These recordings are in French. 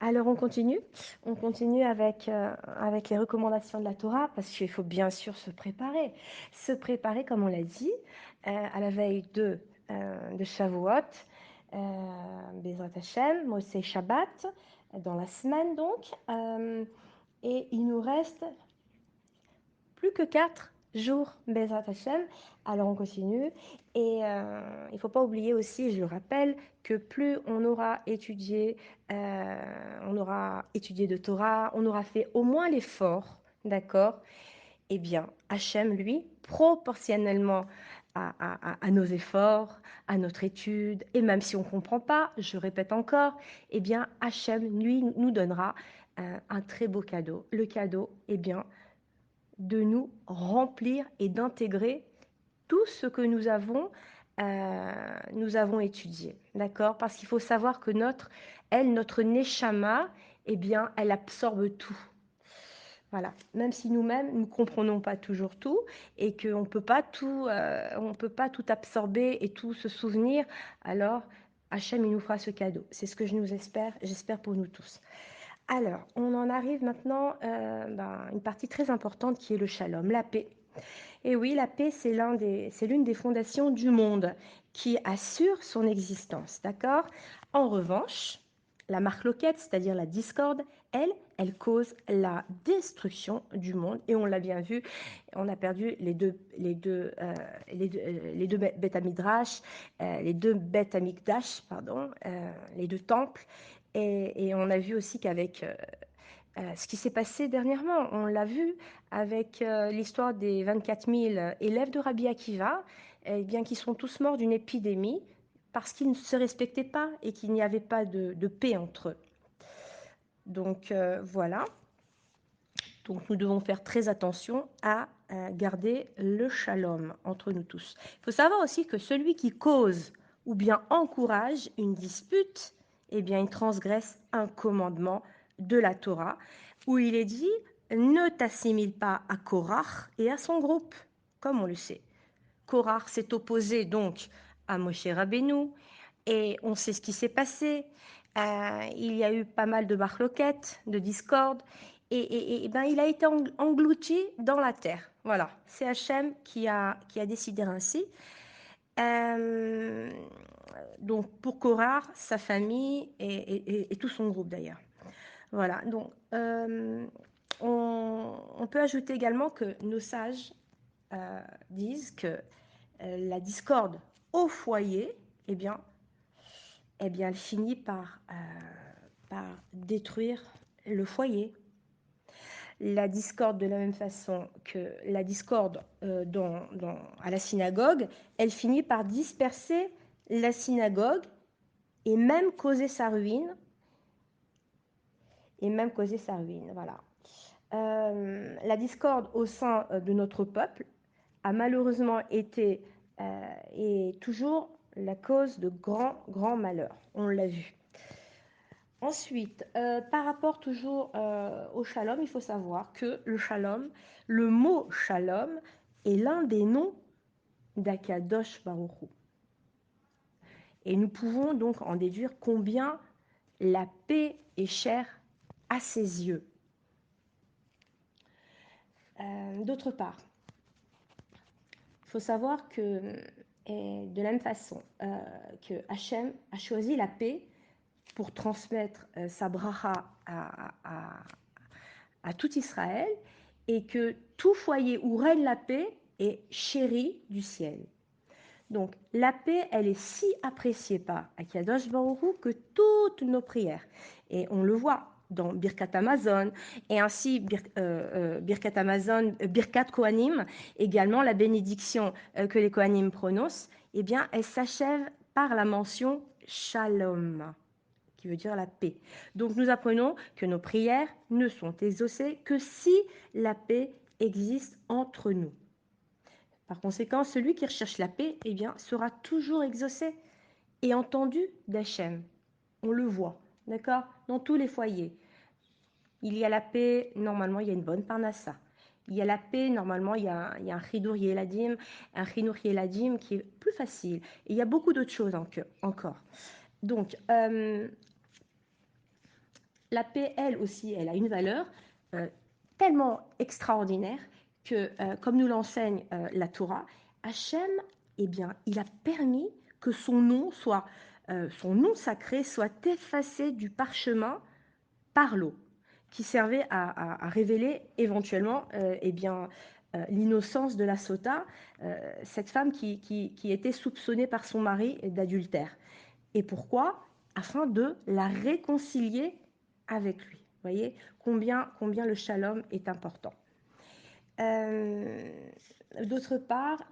Alors on continue avec les recommandations de la Torah parce qu'il faut bien sûr se préparer comme on l'a dit à la veille de Shavuot, Bezrat Hashem, Mosei Shabbat, dans la semaine donc, et il nous reste plus que 4 jours Bezrat Hashem. Alors on continue et il ne faut pas oublier aussi, je le rappelle, que plus on aura étudié de Torah, on aura fait au moins l'effort, d'accord? Eh bien, Hachem, lui, proportionnellement à nos efforts, à notre étude, et même si on ne comprend pas, je répète encore, eh bien, Hachem, lui, nous donnera un très beau cadeau. Le cadeau, eh bien, de nous remplir et d'intégrer tout ce que nous avons étudié, d'accord? Parce qu'il faut savoir que notre neshama, eh bien, elle absorbe tout. Voilà, même si nous-mêmes, nous ne comprenons pas toujours tout et qu'on on peut pas tout absorber et tout se souvenir, alors Hachem, il nous fera ce cadeau. C'est ce que j'espère pour nous tous. Alors, on en arrive maintenant à une partie très importante qui est le shalom, la paix. Et oui, la paix, c'est l'une des fondations du monde qui assure son existence, d'accord? En revanche, la marloquette, c'est-à-dire la discorde, elle cause la destruction du monde. Et on l'a bien vu, on a perdu les deux Beth Amidrash, les deux Beth Amikdash, pardon, les deux temples. Et on a vu aussi qu'avec ce qui s'est passé dernièrement, on l'a vu avec l'histoire des 24 000 élèves de Rabbi Akiva, eh bien, qui sont tous morts d'une épidémie parce qu'ils ne se respectaient pas et qu'il n'y avait pas de paix entre eux. Donc voilà, donc nous devons faire très attention à garder le shalom entre nous tous. Il faut savoir aussi que celui qui cause ou bien encourage une dispute, eh bien, il transgresse un commandement de la Torah où il est dit ne t'assimile pas à Korach et à son groupe, comme on le sait. Korach s'est opposé donc à Moshe Rabbeinu et on sait ce qui s'est passé. Il y a eu pas mal de marloquettes, de discordes, et ben, il a été englouti dans la terre. Voilà, c'est Hachem qui a décidé ainsi. Euh, donc pour Korah, sa famille et tout son groupe d'ailleurs. Voilà, donc on peut ajouter également que nos sages disent que la discorde au foyer, eh bien, elle finit par détruire le foyer. La discorde, de la même façon que la discorde à la synagogue, elle finit par disperser la synagogue et même causer sa ruine. Voilà. La discorde au sein de notre peuple a malheureusement été et toujours la cause de grands malheurs. On l'a vu. Ensuite, par rapport toujours au shalom, il faut savoir que le mot shalom est l'un des noms d'Akadosh Baruch Hu. Et nous pouvons donc en déduire combien la paix est chère à ses yeux. D'autre part, il faut savoir que, de la même façon que Hachem a choisi la paix pour transmettre sa bracha à tout Israël, et que tout foyer où règne la paix est chéri du ciel. Donc la paix, elle est si appréciée par Akadosh Baruch Hu que toutes nos prières, et on le voit dans Birkat Hamazon, et ainsi Birkat Hamazon, Birkat Kohanim, également la bénédiction que les Kohanim prononcent, eh bien, elle s'achève par la mention Shalom, qui veut dire la paix. Donc nous apprenons que nos prières ne sont exaucées que si la paix existe entre nous. Par conséquent, celui qui recherche la paix, eh bien, sera toujours exaucé et entendu d'Hachem. On le voit, d'accord? Dans tous les foyers. Il y a la paix, normalement, il y a une bonne parnassa. Il y a la paix, normalement, il y a un chidour yeladim, qui est plus facile. Et il y a beaucoup d'autres choses encore. Donc, La paix, elle aussi, elle a une valeur euh, tellement extraordinaire que, comme nous l'enseigne la Torah, Hachem, eh bien, il a permis que son nom sacré soit effacé du parchemin par l'eau, qui servait à révéler éventuellement eh bien, l'innocence de la sota, cette femme qui était soupçonnée par son mari d'adultère. Et pourquoi? Afin de la réconcilier avec lui. Vous voyez combien le shalom est important. Euh, D'autre part,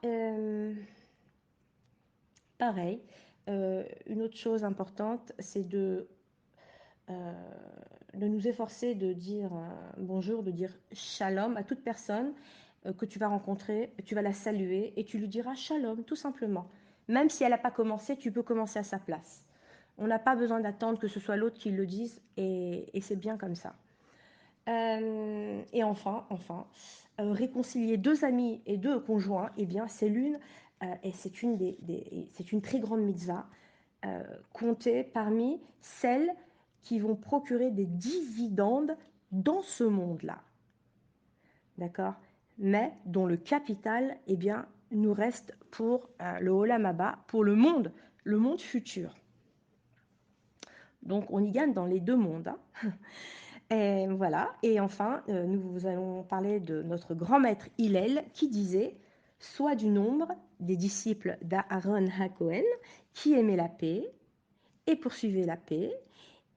pareil, une autre chose importante, c'est euh, de nous efforcer de dire bonjour, de dire shalom à toute personne que tu vas rencontrer, tu vas la saluer et tu lui diras shalom, tout simplement. Même si elle n'a pas commencé, tu peux commencer à sa place. On n'a pas besoin d'attendre que ce soit l'autre qui le dise et c'est bien comme ça. Et réconcilier deux amis et deux conjoints, eh bien, c'est l'une et c'est une très grande mitzvah comptée parmi celles qui vont procurer des dividendes dans ce monde-là, d'accord? Mais dont le capital, eh bien, nous reste pour le Olam Haba, pour le monde futur. Donc, on y gagne dans les deux mondes. Hein. Et voilà. Et enfin, nous allons parler de notre grand maître Hillel qui disait sois du nombre des disciples d'Aaron HaKohen qui aimaient la paix et poursuivaient la paix.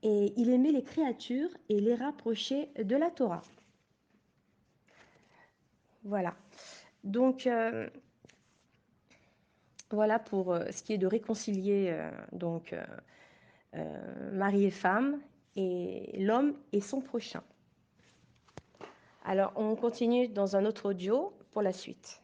Et il aimait les créatures et les rapprochait de la Torah. Voilà. Donc, voilà pour ce qui est de réconcilier mari et femme et l'homme et son prochain. Alors, on continue dans un autre audio pour la suite.